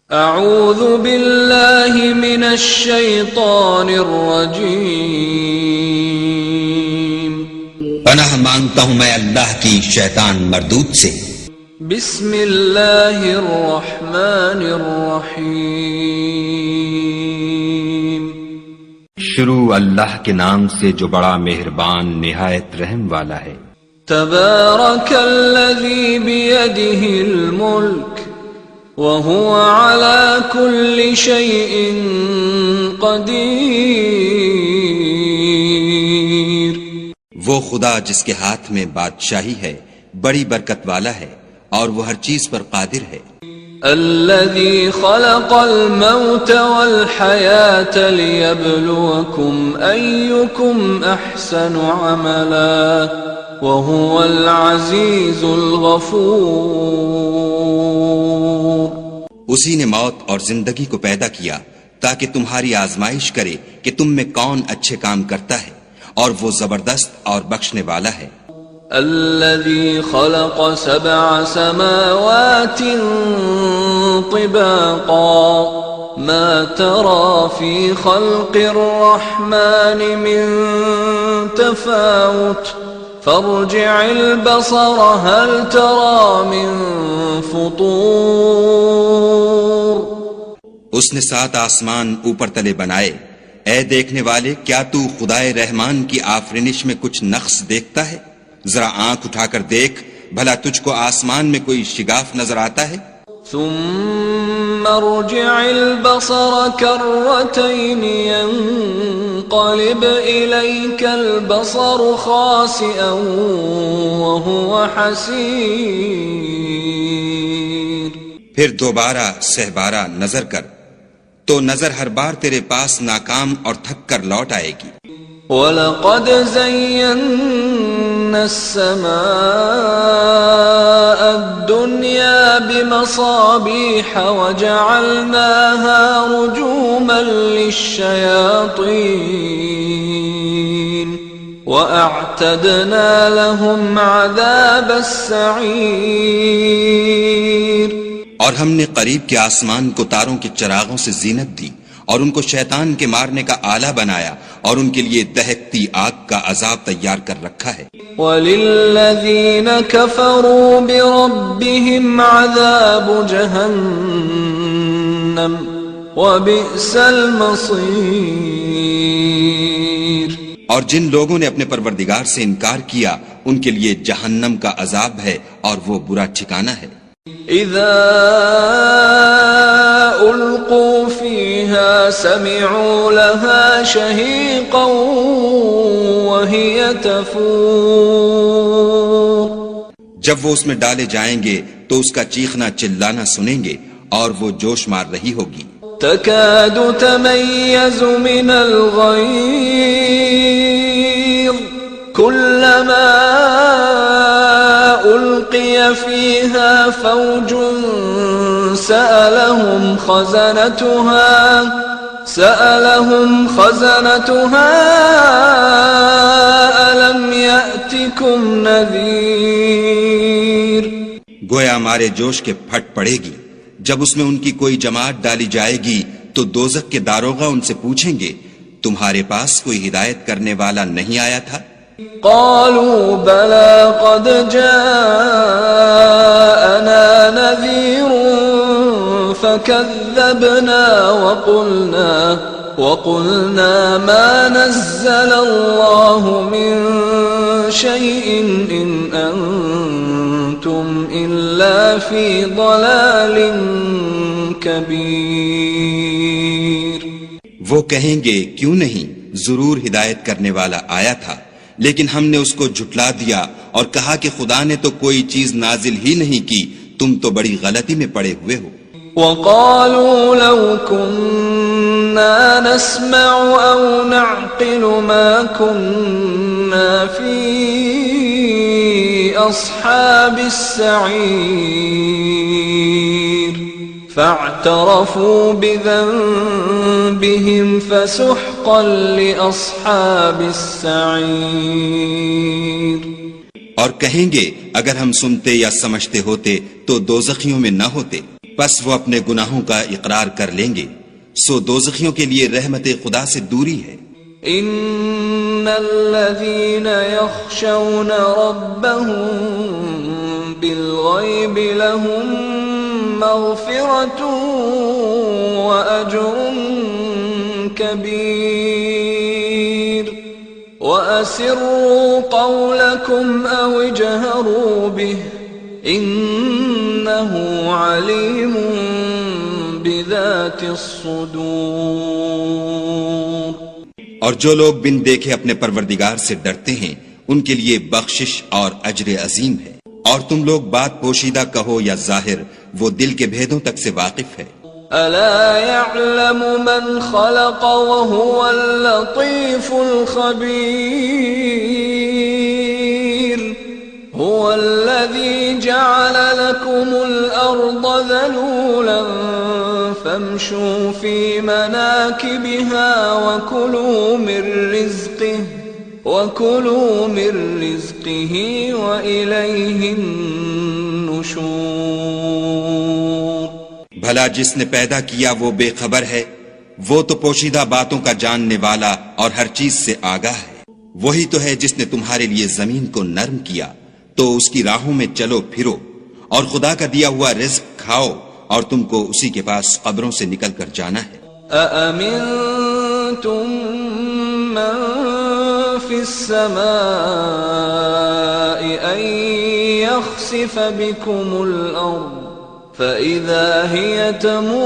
اعوذ باللہ من الشیطان الرجیم، پناہ مانگتا ہوں میں اللہ کی شیطان مردود سے۔ بسم اللہ الرحمن الرحیم، شروع اللہ کے نام سے جو بڑا مہربان نہایت رحم والا ہے۔ تبارک الذی بیدہ الملک وَهُوَ عَلَى كُلِّ شَيْءٍ قَدِيرٌ، وہ خدا جس کے ہاتھ میں بادشاہی ہے بڑی برکت والا ہے اور وہ ہر چیز پر قادر ہے۔ الذي خلق الموت والحياة ليبلوكم أيكم أحسن عملا وهو العزيز الغفور۔ اسی نے موت اور زندگی کو پیدا کیا تاکہ تمہاری آزمائش کرے کہ تم میں کون اچھے کام کرتا ہے، اور وہ زبردست اور بخشنے والا ہے۔ الذي خلق 7 سماوات طباقا ما ترى في خلق الرحمن من تفاوت فارجع البصر هل ترى من فطور۔ اس نے 7 آسمان اوپر تلے بنائے، اے دیکھنے والے کیا تو خدائے رحمان کی آفرینش میں کچھ نقص دیکھتا ہے؟ ذرا آنکھ اٹھا کر دیکھ بھلا تجھ کو آسمان میں کوئی شگاف نظر آتا ہے؟ ثم ارجع البصر كرتين ينقلب إليك البصر خاسئا وهو حسير۔ پھر دوبارہ سہبارہ نظر کر تو نظر ہر بار تیرے پاس ناکام اور تھک کر لوٹ آئے گی۔ وَلَقَدْ زَيَّنَّا السَّمَاءَ الدُّنْيَا بِمَصَابِيحَ وَجَعَلْنَاهَا رُجُومًا لِلشَّيَاطِينِ وَأَعْتَدْنَا لَهُمْ عَذَابَ السَّعِيرِ۔ اور ہم نے قریب کے آسمان کو تاروں کے چراغوں سے زینت دی اور ان کو شیطان کے مارنے کا آلہ بنایا اور ان کے لیے دہکتی آگ کا عذاب تیار کر رکھا ہے۔ وَلِلَّذِينَ كَفَرُوا بِرَبِّهِمْ عَذَابُ جَهَنَّمَ وَبِئْسَ الْمَصِيرُ۔ اور جن لوگوں نے اپنے پروردگار سے انکار کیا ان کے لیے جہنم کا عذاب ہے اور وہ برا ٹھکانہ ہے۔ اذا القوا فيها سمعوا لها شهيقا وهي تفور۔ جب وہ اس میں ڈالے جائیں گے تو اس کا چیخنا چلانا سنیں گے اور وہ جوش مار رہی ہوگی۔ تكاد تميز من الغيظ كلما ألقي فيها فوج سألهم خزنتها ألم يأتكم نذير۔ گویا مارے جوش کے پھٹ پڑے گی جب اس میں ان کی کوئی جماعت ڈالی جائے گی تو دوزخ کے داروغہ ان سے پوچھیں گے تمہارے پاس کوئی ہدایت کرنے والا نہیں آیا تھا؟ قالوا بلى قد جاءنا نذير فكذبنا وقلنا ما نزل الله من شيء إن أنتم إلا في ضلال كبير۔ وہ کہیں گے کیوں نہیں، ضرور ہدایت کرنے والا آیا تھا، لیکن ہم نے اس کو جھٹلا دیا اور کہا کہ خدا نے تو کوئی چیز نازل ہی نہیں کی، تم تو بڑی غلطی میں پڑے ہوئے ہو۔ وَقَالُوا لَوْ كُنَّا نَسْمَعُ أَوْ نَعْقِلُ مَا كُنَّا فِي أَصْحَابِ السَّعِيرِ فَاعْتَرَفُوا بِذَنبِهِمْ فَسُحْقًا لِأَصْحَابِ السَّعِيرِ۔ اور کہیں گے اگر ہم سنتے یا سمجھتے ہوتے تو دوزخیوں میں نہ ہوتے، پس وہ اپنے گناہوں کا اقرار کر لیں گے، سو دوزخیوں کے لیے رحمت خدا سے دوری ہے۔ ان الذين يخشون ربهم بالغيب لهم مغفرة واجر كبير واسروا قولكم او اجهروا به انه عليم بذات الصدور۔ اور جو لوگ بن دیکھے اپنے پروردگار سے ڈرتے ہیں ان کے لیے بخشش اور اجر عظیم ہے، اور تم لوگ بات پوشیدہ کہو یا ظاہر، وہ دل کے بھیدوں تک سے واقف ہے۔ الا يعلم من خلق وهو اللطيف الخبير هو الذي جعل لكم الارض ذلولا فامشوا في مناكبها وكلوا من رزقه وإليه النشور۔ بھلا جس نے پیدا کیا وہ بے خبر ہے، وہ تو پوشیدہ باتوں کا جاننے والا اور ہر چیز سے آگاہ ہے۔ وہی تو ہے جس نے تمہارے لیے زمین کو نرم کیا تو اس کی راہوں میں چلو پھرو، اور خدا کا دیا ہوا رزق کھاؤ، اور تم کو اسی کے پاس قبروں سے نکل کر جانا ہے۔ أأمنتم من في السماء أن يخسف بكم الأرض فإذا هي تمور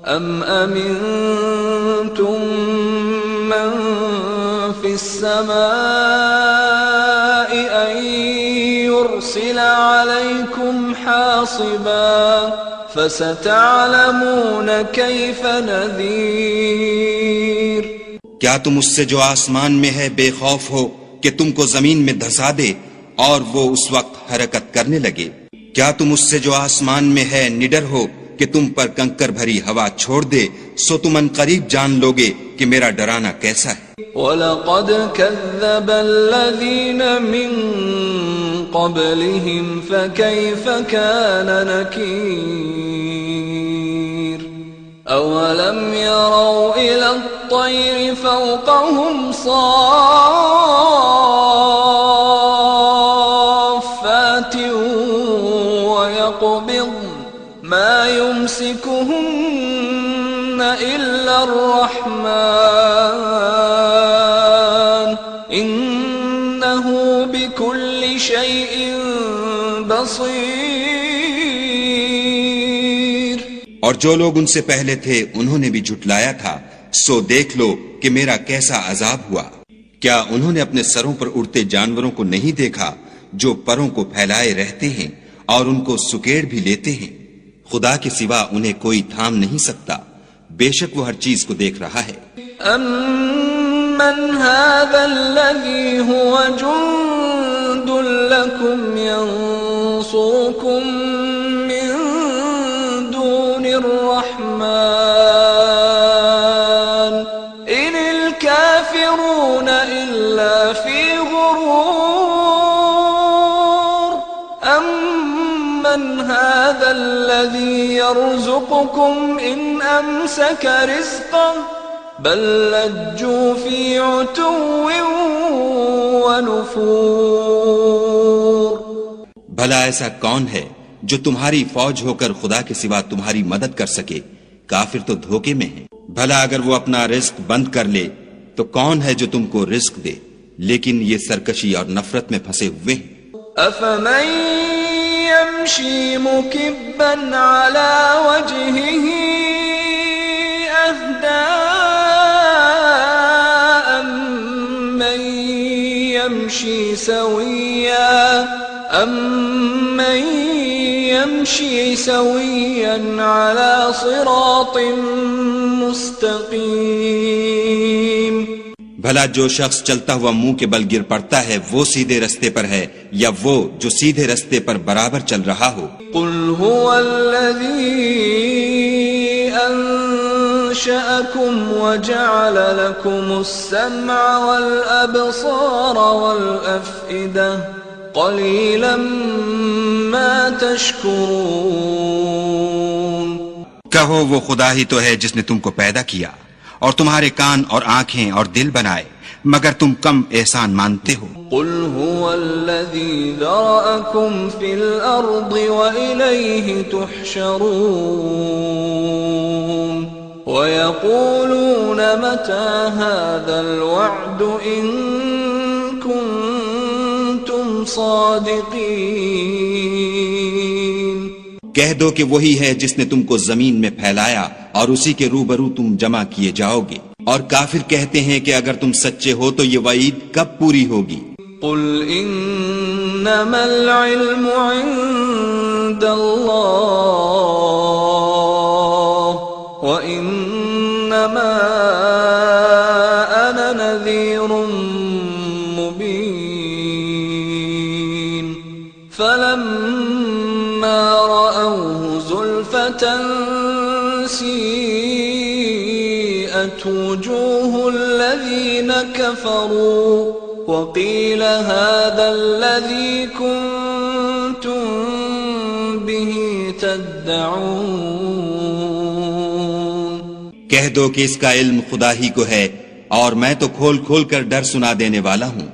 أم أمنتم من في السماء أن يرسل عليكم حاصبا فستعلمون كيف نذير۔ کیا تم اس سے جو آسمان میں ہے بے خوف ہو کہ تم کو زمین میں دھسا دے اور وہ اس وقت حرکت کرنے لگے؟ کیا تم اس سے جو آسمان میں ہے نڈر ہو کہ تم پر کنکر بھری ہوا چھوڑ دے؟ سو تم ان قریب جان لوگے کہ میرا ڈرانا کیسا ہے۔ وَلَقَدْ كَذَّبَ الَّذِينَ مِن قَبْلِهِمْ فَكَيْفَ كَانَ نَكِيرِ أَوَلَمْ يَرَوْا إِلَى الطَّيْرِ فَوْقَهُمْ صَافَّاتٍ وَيَقْبِضْنَ مَا يُمْسِكُهُنَّ إِلَّا الرَّحْمَنُ إِنَّهُ بِكُلِّ شَيْءٍ بَصِيرٌ۔ اور جو لوگ ان سے پہلے تھے انہوں نے بھی جھٹلایا تھا، سو دیکھ لو کہ میرا کیسا عذاب ہوا۔ کیا انہوں نے اپنے سروں پر اڑتے جانوروں کو نہیں دیکھا جو پروں کو پھیلائے رہتے ہیں اور ان کو سکیڑ بھی لیتے ہیں؟ خدا کے سوا انہیں کوئی تھام نہیں سکتا، بے شک وہ ہر چیز کو دیکھ رہا ہے۔ أَمَّنْ هَذَا الَّذِي هُوَ جُنْدٌ لَكُمْ يَنْصُرُكُمْ مِنْ دُونِ الرَّحْمَنِ إِنِ الْكَافِرُونَ إِلَّا فِي غُرُورٍ أَمَّنْ هَذَا الَّذِي يَرْزُقُكُمْ إِنْ أَمْسَكَ رِزْقَهُ بل لجوا في عتو ونفور۔ بھلا ایسا کون ہے جو تمہاری فوج ہو کر خدا کے سوا تمہاری مدد کر سکے؟ کافر تو دھوکے میں ہیں۔ بھلا اگر وہ اپنا رزق بند کر لے تو کون ہے جو تم کو رزق دے؟ لیکن یہ سرکشی اور نفرت میں پھنسے ہوئے ہیں۔ أفمن يمشي مكبا على وجهه أهدى أمن يمشي سويا على صراط مستقيم۔ بھلا جو شخص چلتا ہوا منہ کے بل گر پڑتا ہے وہ سیدھے رستے پر ہے یا وہ جو سیدھے رستے پر برابر چل رہا ہو؟ قل هو الذي أنشأكم وجعل لكم السمع والأبصار والأفئدة قليلا ما تشكرون۔ کہو وہ خدا ہی تو ہے جس نے تم کو پیدا کیا اور تمہارے کان اور آنکھیں اور دل بنائے، مگر تم کم احسان مانتے ہو۔ قل هو الذي ذرأكم في الأرض وإليه تحشرون ويقولون متى هذا الوعد إن كنتم صادقين۔ کہہ دو کہ وہی ہے جس نے تم کو زمین میں پھیلایا اور اسی کے روبرو تم جمع کیے جاؤ گے، اور کافر کہتے ہیں کہ اگر تم سچے ہو تو یہ وعید کب پوری ہوگی؟ قل انما العلم عند اللہ وانما انا نذیر مبین فلما رأوه زلفة سیئت وجوه الذین کفروا وقیل هذا الذی کنتم به تدعون۔ کہہ دو کہ اس کا علم خدا ہی کو ہے اور میں تو کھول کھول کر ڈر سنا دینے والا ہوں۔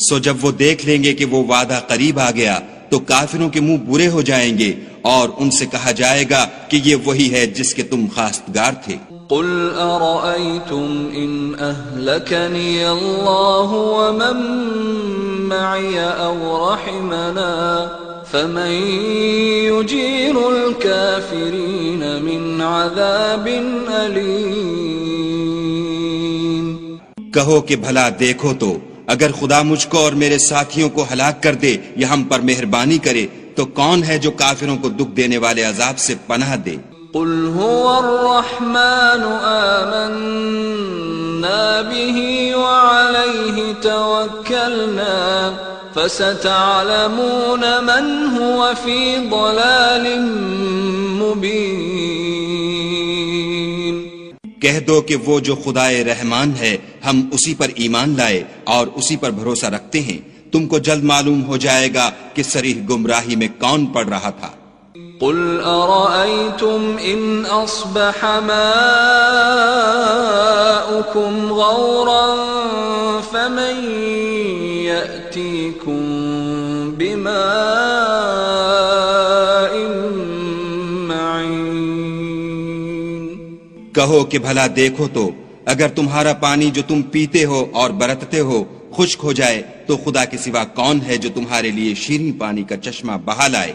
سو جب وہ دیکھ لیں گے کہ وہ وعدہ قریب آ گیا تو کافروں کے منہ برے ہو جائیں گے اور ان سے کہا جائے گا کہ یہ وہی ہے جس کے تم خواستگار تھے۔ قل ارأيتم ان اهلكني الله ومن معي او رحمنا فمن يجير الكافرين من عذاب أليم۔ کہو کہ بھلا دیکھو تو اگر خدا مجھ کو اور میرے ساتھیوں کو ہلاک کر دے یا ہم پر مہربانی کرے تو کون ہے جو کافروں کو دکھ دینے والے عذاب سے پناہ دے؟ قل هو الرحمن آمنا به وعليه توكلنا فستعلمون من هو في ضلال مبين۔ کہہ دو کہ وہ جو خدائے رحمان ہے ہم اسی پر ایمان لائے اور اسی پر بھروسہ رکھتے ہیں، تم کو جلد معلوم ہو جائے گا کہ صریح گمراہی میں کون پڑ رہا تھا۔ قل أرأيتم إن أصبح ماؤكم غورا فمن يأتيكم بماء معين۔ کہو کہ بھلا دیکھو تو اگر تمہارا پانی جو تم پیتے ہو اور برتتے ہو خشک ہو جائے تو خدا کے سوا کون ہے جو تمہارے لیے شیریں پانی کا چشمہ بہا لائے؟